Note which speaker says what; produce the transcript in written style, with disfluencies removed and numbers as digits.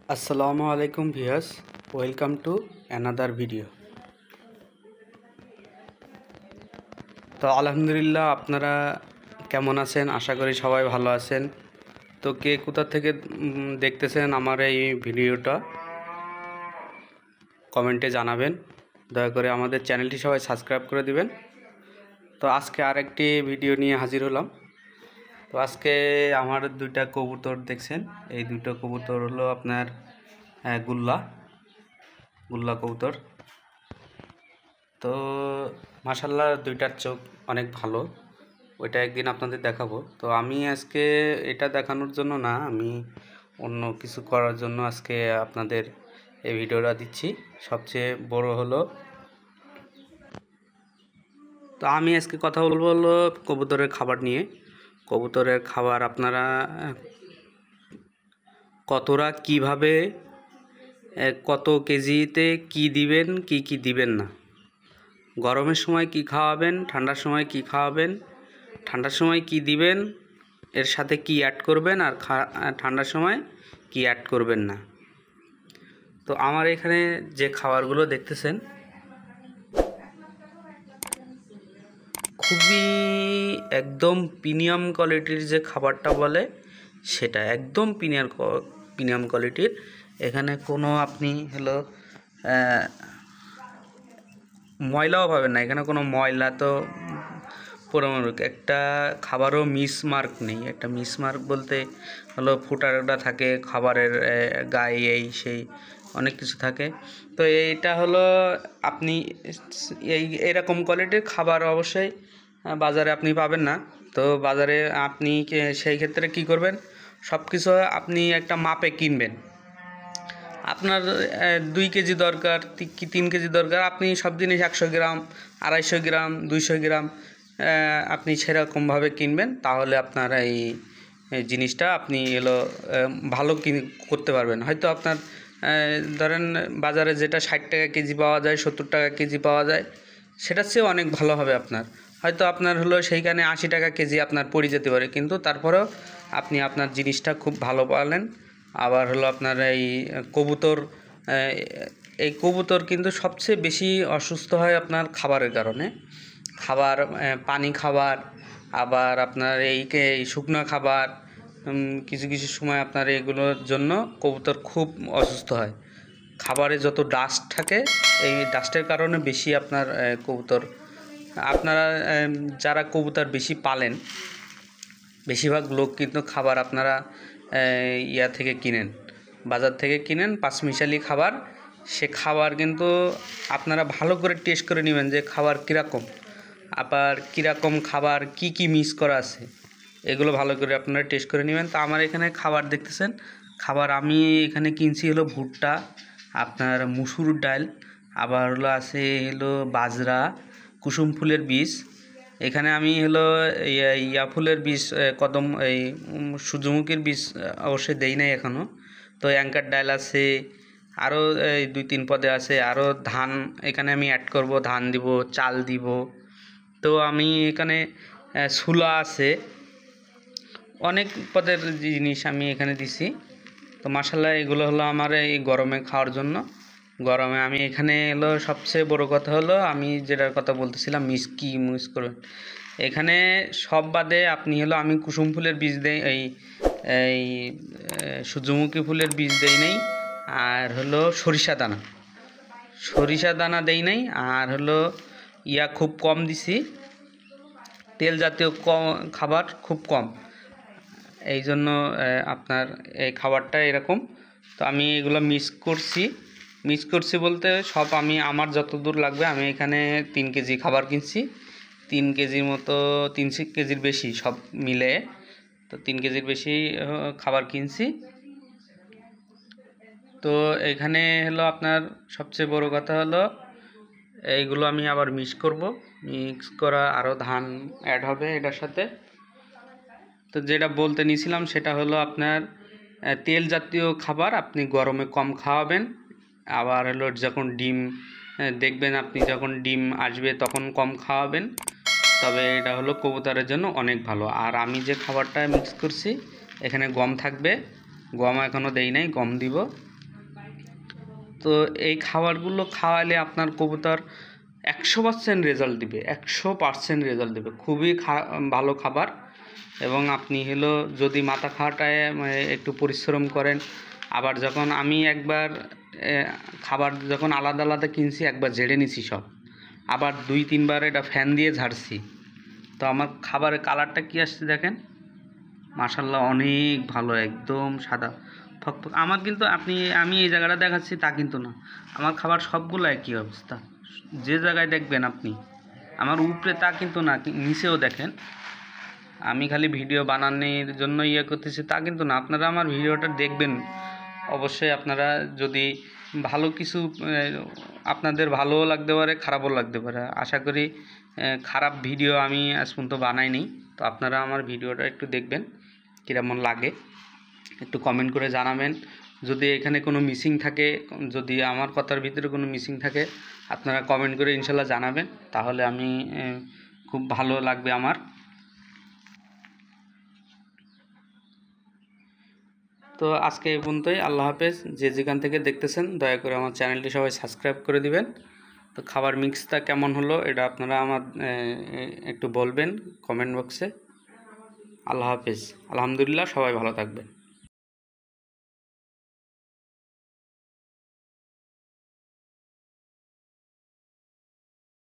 Speaker 1: আসসালামু আলাইকুম viewers, welcome to another video. তো আলহামদুলিল্লাহ, আপনারা কেমন আছেন? আশা করি সবাই ভালো আছেন। তো কে কোথা থেকে দেখতেছেন আমার এই ভিডিওটা কমেন্টে জানাবেন। দয়া করে আমাদের চ্যানেলটি সবাই সাবস্ক্রাইব করে দিবেন। তো আজকে আরেকটি ভিডিও নিয়ে হাজির হলাম। তো আজকে আমার দুইটা কবুতর দেখছেন, এই দুটো কবুতর হলো আপনার গুল্লা কবুতর। তো মাশাআল্লাহ, দুইটার চোখ অনেক ভালো। ওইটা একদিন আপনাদের দেখাবো। তো আমি আজকে এটা দেখানোর জন্য না, আমি অন্য কিছু করার জন্য আজকে আপনাদের এই ভিডিওটা দিচ্ছি। সবচেয়ে বড় হলো, তো আমি আজকে কথা বলবো হলো কবুতরের খাবার নিয়ে। কবুতরের খাবার আপনারা কতটা কিভাবে কত কেজিতে কি দিবেন, কি দিবেন না, গরমের সময় কি খাওয়াবেন, ঠান্ডার সময় কি খাওয়াবেন, ঠান্ডার সময় কি দিবেন, এর সাথে কি অ্যাড করবেন, আর ঠান্ডার সময় কি অ্যাড করবেন না। তো আমার এখানে যে খাবারগুলো দেখতেছেন খুবই একদম প্রিমিয়াম কোয়ালিটির, যে খাবারটা বলে সেটা একদম প্রিমিয়াম কোয়ালিটির। এখানে কোনো আপনি হলো ময়লাও পাবেন না। এখানে কোনো ময়লা তো পরিমাণক একটা খাবারও মিসমার্ক নেই। একটা মিসমার্ক বলতে হলো ফুটাটা থাকে খাবারের গায়ে, এই সেই অনেক কিছু থাকে। তো এইটা হলো আপনি এরকম কোয়ালিটির খাবার অবশ্যই বাজারে আপনি পাবেন না। তো বাজারে আপনি সেই ক্ষেত্রে কি করবেন, সব কিছু আপনি একটা মাপে কিনবেন। আপনার 2 কেজি দরকার কি 3 কেজি দরকার, আপনি সব জিনিস 100 গ্রাম, 250 গ্রাম, 200 গ্রাম আপনি সেরকমভাবে কিনবেন। তাহলে আপনার এই জিনিসটা আপনি ভালো করতে পারবেন। হয়তো আপনার ধরেন বাজারে যেটা 60 টাকা কেজি পাওয়া যায়, 70 টাকা কেজি পাওয়া যায়, সেটার চেয়ে অনেক ভালো হবে আপনার। হয়তো আপনার সেইখানে 80 টাকা কেজি আপনার পড়ে যেতে পারে, কিন্তু তারপরেও আপনি আপনার জিনিসটা খুব ভালো পালেন। আবার আপনার এই কবুতর কিন্তু সবচেয়ে বেশি অসুস্থ হয় আপনার খাবারের কারণে। পানি খাবার, আবার আপনার এই শুকনো খাবার, কিছু কিছু সময় আপনার এগুলোর জন্য কবুতর খুব অসুস্থ হয়। খাবারে যত ডাস্ট থাকে, এই ডাস্টের কারণে বেশি আপনার কবুতর, আপনারা যারা কবুতর বেশি পালেন, বেশিরভাগ লোক কিন্তু খাবার আপনারা থেকে কিনেন, বাজার থেকে কিনেন পাঁচমিশালি খাবার। সে খাবার কিন্তু আপনারা ভালো করে টেস্ট করে নেবেন যে খাবার কীরকম, আবার কীরকম খাবার কি মিক্স করা আছে, এগুলো ভালো করে আপনারা টেস্ট করে নেবেন। তো আমার এখানে খাবার দেখতেছেন, খাবার আমি এখানে কিনছি ভুট্টা, আপনার মুসুর ডাল, আবার আছে বাজরা, কুসুম ফুলের বীজ। এখানে আমি ইয়া ফুলের বীজ, কদম, এই সূর্যমুখীর বীজ অবশ্যই দেই নাই এখনও। তো অ্যাঙ্কার ডাল আছে, আরও এই 2-3 পদে আছে, আরও ধান এখানে আমি অ্যাড করব, ধান দিব, চাল দিব। তো আমি এখানে ছোলা আছে, অনেক পদের জিনিস আমি এখানে দিছি। তো মাশাআল্লাহ, এগুলো হলো আমার এই গরমে খাওয়ার জন্য। গরমে আমি এখানে সবচেয়ে বড় কথা হলো, আমি যেটার কথা বলতেছিলাম মিস করবেন এখানে সব বাদে আপনি আমি কুসুম ফুলের বীজ দেই, এই সূর্যমুখী ফুলের বীজ দেই নাই, আর সরিষা দানা দেই নাই, আর খুব কম দিছি, তেল জাতীয় খাবার খুব কম। এই জন্য আপনার এই খাবারটা এরকম। তো আমি এগুলো মিক্স করছি বলতে সব আমি আমার যতদূর লাগবে, আমি এখানে 3 কেজি খাবার কিনছি, 3 কেজির মতো, 3 কেজির বেশি সব মিলে। তো 3 কেজির বেশি খাবার কিনছি। তো এখানে আপনার সবচেয়ে বড় কথা হলো এইগুলো আমি আবার মিক্স করা, আরও ধান অ্যাড হবে এটার সাথে। তো যেটা বলতে নিয়েছিলাম সেটা হলো আপনার তেল জাতীয় খাবার আপনি গরমে কম খাওয়াবেন। আবার যখন ডিম দেখবেন, আপনি যখন ডিম আসবে তখন কম খাওয়াবেন। তবে এটা কবুতরের জন্য অনেক ভালো। আর আমি যে খাবারটা মিক্স করছি, এখানে গম থাকবে, গম এখনও দেই নাই, গম দিব। তো এই খাবারগুলো খাওয়ালে আপনার কবুতর 100% রেজাল্ট দিবে, 100% রেজাল্ট দেবে। খুবই ভালো খাবার। এবং আপনি হলো যদি মাথা খাওয়াটায় একটু পরিশ্রম করেন, আবার যখন আমি একবার খাবার যখন আলাদা আলাদা কিনছি, একবার ঝেড়ে নিছি সব, আবার 2-3 বার এটা ফ্যান দিয়ে ঝাড়ছি, তো আমার খাবারের কালারটা কী আসছে দেখেন, মাশাল্লাহ অনেক ভালো, একদম সাদা ফকফক। আমার কিন্তু আমি এই জায়গাটা দেখাচ্ছি তা কিন্তু না, আমার খাবার সবগুলো একই অবস্থা। যে জায়গায় দেখবেন আপনি, আমার উপরে তা কিন্তু না, নিচেও দেখেন। আমি খালি ভিডিও বানানোর জন্য করতেছি তা কিন্তু না, আপনারা আমার ভিডিওটা দেখবেন অবশ্যই। আপনারা যদি ভালো কিছু, আপনাদের ভালোও লাগতে পারে, খারাপও লাগতে পারে। আশা করি খারাপ ভিডিও আমি আজ পর্যন্ত বানাইনি। তো আপনারা আমার ভিডিওটা একটু দেখবেন, কীরকম লাগে একটু কমেন্ট করে জানাবেন। যদি এখানে কোনো মিসিং থাকে, যদি আমার কথার ভিতরে কোনো মিসিং থাকে, আপনারা কমেন্ট করে ইনশাল্লাহ জানাবেন, তাহলে আমি খুব ভালো লাগবে আমার। তো আজকে এই পর্যন্তই। আল্লাহ হাফেজ। যে যেখান থেকে দেখতেছেন দয়া করে আমার চ্যানেলটি সবাই সাবস্ক্রাইব করে দিবেন। তো খাবার মিক্সটা কেমন হলো এটা আপনারা আমার একটু বলবেন কমেন্ট বক্সে। আল্লাহ হাফেজ। আলহামদুলিল্লাহ, সবাই ভালো থাকবেন।